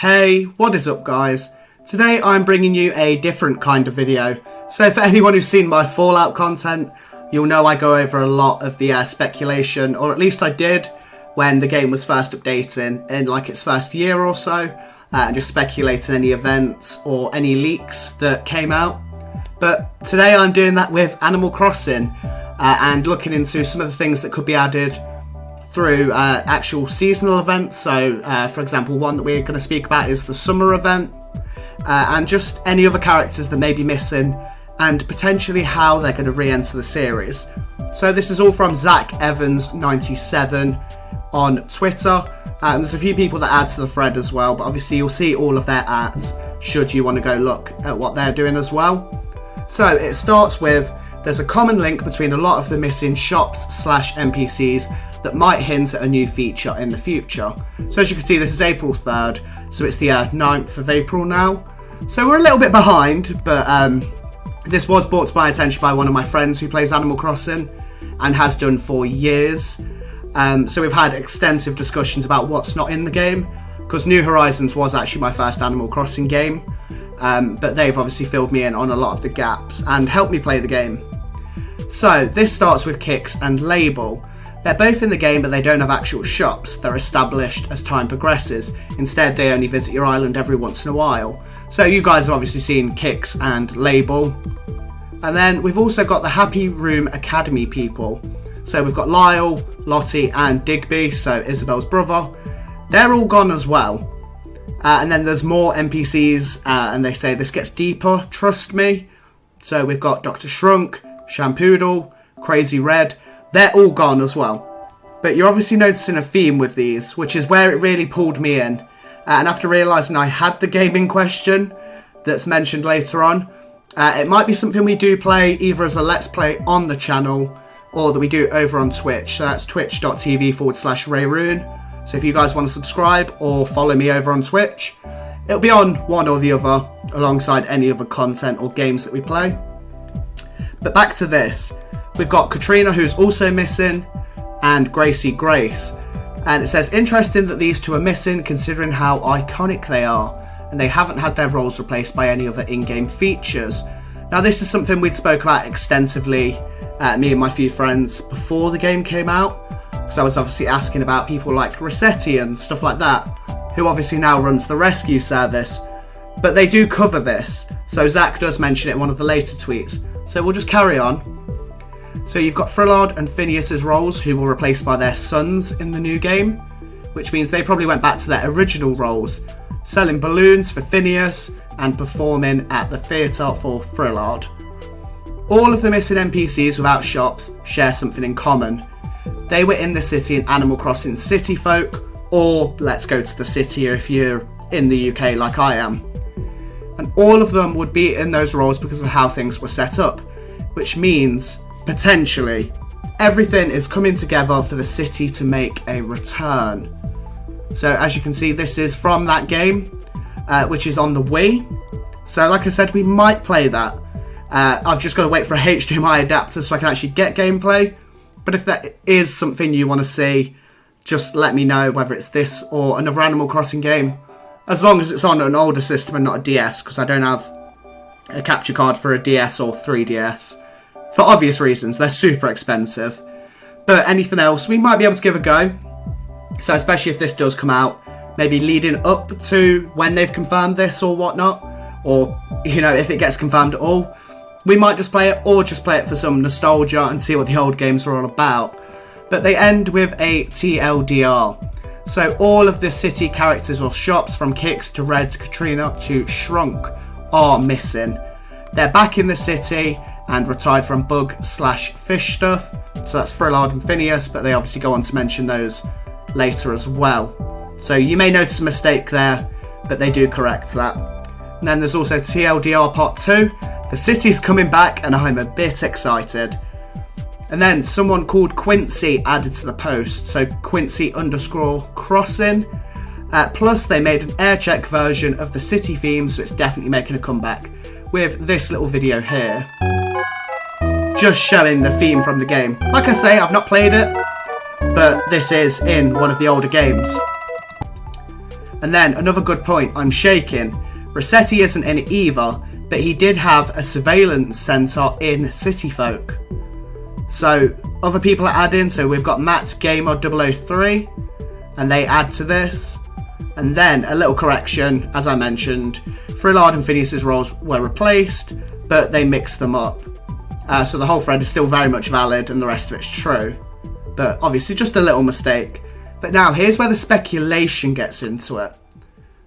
Hey, what is up guys? Today I'm bringing you a different kind of video. So for anyone who's seen my Fallout content, you'll know I go over a lot of the speculation, or at least I did when the game was first updating in like its first year or so, and just speculating any events or any leaks that came out. But today I'm doing that with Animal Crossing and looking into some of the things that could be added through actual seasonal events. So for example, one that we're going to speak about is the summer event, and just any other characters that may be missing and potentially how they're going to re-enter the series. So this is all from Zach Evans 97 on Twitter, and there's a few people that add to the thread as well, but obviously you'll see all of their ads should you want to go look at what they're doing as well. So it starts with, there's a common link between a lot of the missing shops/NPCs that might hint at a new feature in the future. So as you can see, this is April 3rd, so it's the 9th of April now. So we're a little bit behind, but this was brought to my attention by one of my friends who plays Animal Crossing and has done for years. So we've had extensive discussions about what's not in the game, because New Horizons was actually my first Animal Crossing game, but they've obviously filled me in on a lot of the gaps and helped me play the game. So this starts with Kix and Label. They're both in the game, but they don't have actual shops. They're established as time progresses. Instead, they only visit your island every once in a while. So you guys have obviously seen Kix and Label. And then we've also got the Happy Room Academy people. So we've got Lyle, Lottie and Digby, so Isabel's brother. They're all gone as well. And then there's more NPCs, and they say this gets deeper, trust me. So we've got Dr. Shrunk, Shampoodle, Crazy Red. They're all gone as well. But you're obviously noticing a theme with these, which is where it really pulled me in. And after realising I had the game in question that's mentioned later on, it might be something we do play either as a Let's Play on the channel or that we do over on Twitch. So that's twitch.tv/Rehrune. So if you guys want to subscribe or follow me over on Twitch, it'll be on one or the other alongside any other content or games that we play. But back to this. We've got Katrina, who's also missing, and Gracie Grace. And it says, interesting that these two are missing considering how iconic they are, and they haven't had their roles replaced by any other in-game features. Now this is something we'd spoke about extensively, me and my few friends, before the game came out, because I was obviously asking about people like Rossetti and stuff like that, who obviously now runs the rescue service. But they do cover this, so Zach does mention it in one of the later tweets. So we'll just carry on. So you've got Frillard and Phineas's roles, who were replaced by their sons in the new game, which means they probably went back to their original roles, selling balloons for Phineas and performing at the theatre for Frillard. All of the missing NPCs without shops share something in common. They were in the city in Animal Crossing City Folk, or Let's Go to the City if you're in the UK like I am. And all of them would be in those roles because of how things were set up, which means potentially everything is coming together for the city to make a return. So as you can see, this is from that game, which is on the Wii. So like I said, we might play that. I've just got to wait for a HDMI adapter so I can actually get gameplay. But if that is something you want to see, just let me know, whether it's this or another Animal Crossing game. As long as it's on an older system and not a DS, because I don't have a capture card for a DS or 3DS. For obvious reasons, they're super expensive. But anything else, we might be able to give a go. So especially if this does come out, maybe leading up to when they've confirmed this or whatnot. Or, you know, if it gets confirmed at all, we might just play it, or just play it for some nostalgia and see what the old games are all about. But they end with a TLDR. So all of the city characters or shops, from Kix to Red to Katrina to Shrunk, are missing. They're back in the city and retired from bug/fish stuff. So that's Frillard and Phineas, but they obviously go on to mention those later as well. So you may notice a mistake there, but they do correct that. And then there's also TLDR Part 2. The city's coming back and I'm a bit excited. And then someone called Quincy added to the post, so Quincy_crossing. Plus they made an air check version of the city theme, so it's definitely making a comeback with this little video here. Just showing the theme from the game. Like I say, I've not played it, but this is in one of the older games. And then another good point, I'm shaking. Rossetti isn't in it either, but he did have a surveillance centre in City Folk. So other people are adding, so we've got Matt Gamer 003, and they add to this. And then a little correction, as I mentioned, Frillard and Phineas's roles were replaced, but they mixed them up. So the whole thread is still very much valid and the rest of it's true. But obviously just a little mistake. But now here's where the speculation gets into it.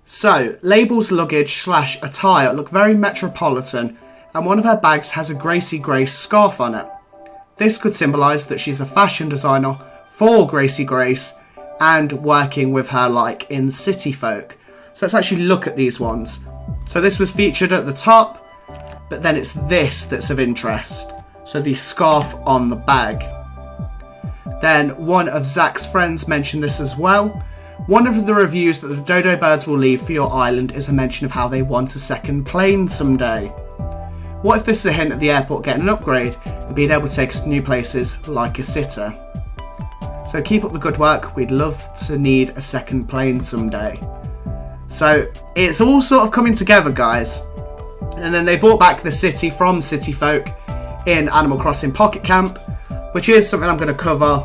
So, Label's luggage / attire look very metropolitan, and one of her bags has a Gracie Grace scarf on it. This could symbolise that she's a fashion designer for Gracie Grace and working with her like in City Folk. So let's actually look at these ones. So this was featured at the top, but then it's this that's of interest. So the scarf on the bag. Then one of Zach's friends mentioned this as well. One of the reviews that the dodo birds will leave for your island is a mention of how they want a second plane someday. What if this is a hint at the airport getting an upgrade and being able to take us to new places like a sitter? So keep up the good work, we'd love to need a second plane someday. So it's all sort of coming together, guys. And then they brought back the city from City Folk in Animal Crossing Pocket Camp, which is something I'm going to cover,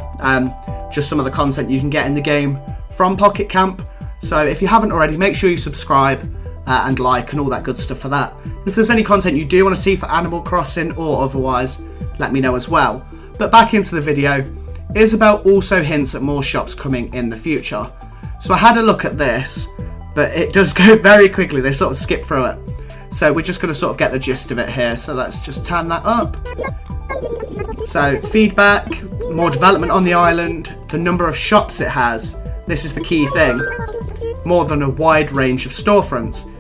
just some of the content you can get in the game from Pocket Camp. So if you haven't already, make sure you subscribe and like and all that good stuff for that. And if there's any content you do want to see for Animal Crossing or otherwise, let me know as well. But back into the video, Isabel also hints at more shops coming in the future. So I had a look at this, but it does go very quickly, they sort of skip through it. So we're just going to sort of get the gist of it here, so let's just turn that up. So feedback, more development on the island, the number of shops it has. This is the key thing. More than a wide range of storefronts.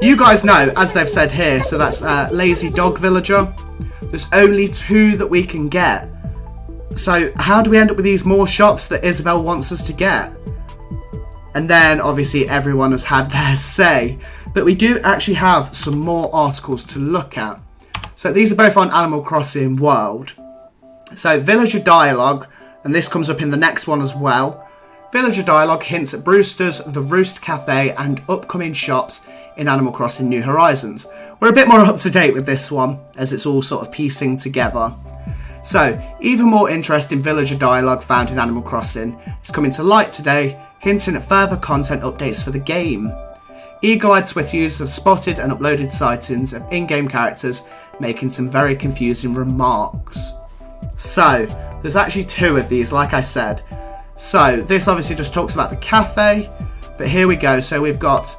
You guys know, as they've said here, so that's Lazy Dog Villager. There's only 2 that we can get. So how do we end up with these more shops that Isabel wants us to get? And then obviously everyone has had their say. But we do actually have some more articles to look at. So these are both on Animal Crossing World. So Villager Dialogue, and this comes up in the next one as well. Villager Dialogue hints at Brewster's, The Roost Cafe and upcoming shops in Animal Crossing New Horizons. We're a bit more up to date with this one, as it's all sort of piecing together. So, even more interest in Villager Dialogue found in Animal Crossing is coming to light today, hinting at further content updates for the game. Eagle-eyed Twitter users have spotted and uploaded sightings of in-game characters making some very confusing remarks. So, there's actually 2 of these, like I said. So, this obviously just talks about the cafe, but here we go. So we've got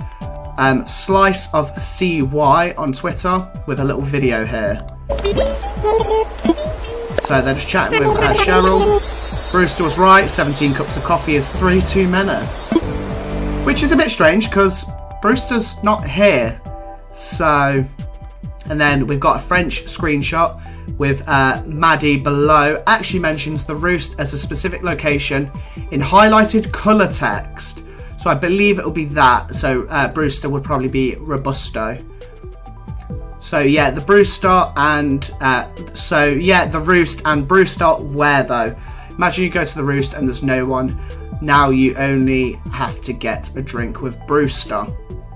Slice of CY on Twitter with a little video here. So they're just chatting with Cheryl. Brewster was right, 17 cups of coffee is 3 too many. Which is a bit strange because Brewster's not here. So, and then we've got a French screenshot with Maddie below. Actually mentions the Roost as a specific location in highlighted colour text. So I believe it'll be that. So Brewster would probably be Robusto. So yeah, the Brewster and the Roost and Brewster. Where though? Imagine you go to the Roost and there's no one. Now you only have to get a drink with Brewster.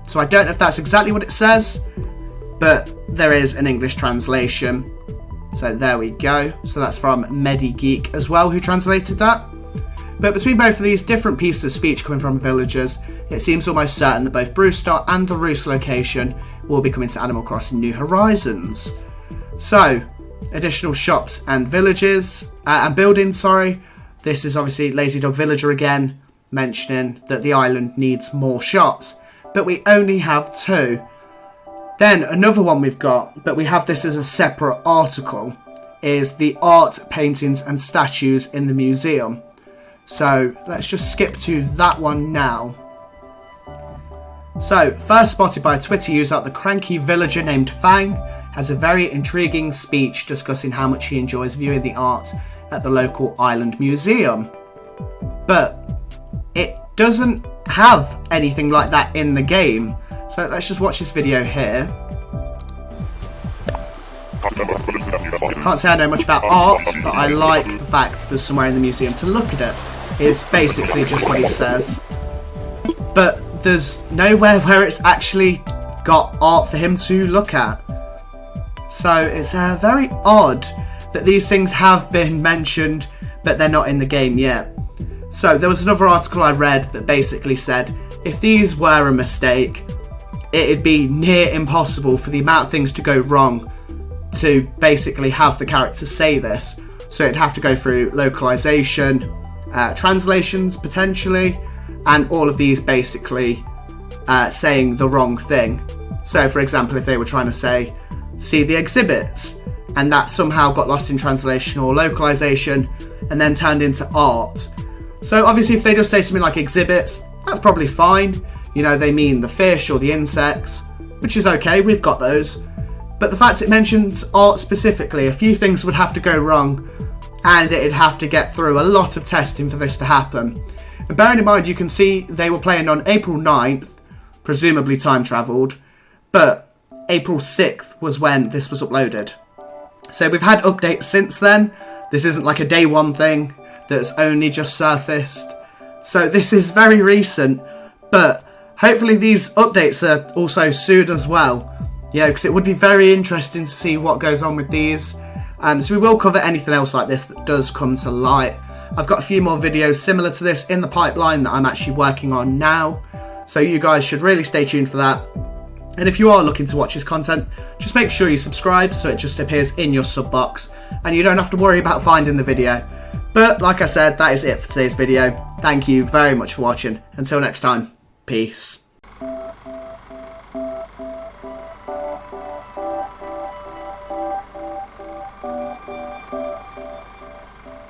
So I don't know if that's exactly what it says, but there is an English translation. So there we go. So that's from MediGeek as well, who translated that. But between both of these different pieces of speech coming from villagers, it seems almost certain that both Brewster and the Roost location will be coming to Animal Crossing New Horizons. So, additional shops and villages, and buildings, sorry. This is obviously Lazy Dog Villager again, mentioning that the island needs more shops. But we only have 2. Then another one we've got, but we have this as a separate article, is the art, paintings and statues in the museum. So let's just skip to that one now. So, first spotted by a Twitter user, the cranky villager named Fang has a very intriguing speech discussing how much he enjoys viewing the art at the local island museum. But it doesn't have anything like that in the game. So let's just watch this video here. Can't say I know much about art, but I like the fact there's somewhere in the museum to look at it. Is basically just what he says. But there's nowhere where it's actually got art for him to look at. So it's very odd that these things have been mentioned, but they're not in the game yet. So there was another article I read that basically said, if these were a mistake, it'd be near impossible for the amount of things to go wrong to basically have the character say this. So it'd have to go through localization, translations potentially, and all of these basically saying the wrong thing. So for example, if they were trying to say, see the exhibits, and that somehow got lost in translation or localization and then turned into art. So obviously if they just say something like exhibits, that's probably fine. You know, they mean the fish or the insects, which is okay, we've got those. But the fact it mentions art specifically, a few things would have to go wrong, and it'd have to get through a lot of testing for this to happen. And bearing in mind, you can see they were playing on April 9th, presumably time travelled, but April 6th was when this was uploaded. So we've had updates since then. This isn't like a day one thing that's only just surfaced. So this is very recent, but hopefully these updates are also soon as well. Yeah, because it would be very interesting to see what goes on with these. So we will cover anything else like this that does come to light. I've got a few more videos similar to this in the pipeline that I'm actually working on now. So you guys should really stay tuned for that. And if you are looking to watch this content, just make sure you subscribe so it just appears in your sub box and you don't have to worry about finding the video. But like I said, that is it for today's video. Thank you very much for watching. Until next time, peace.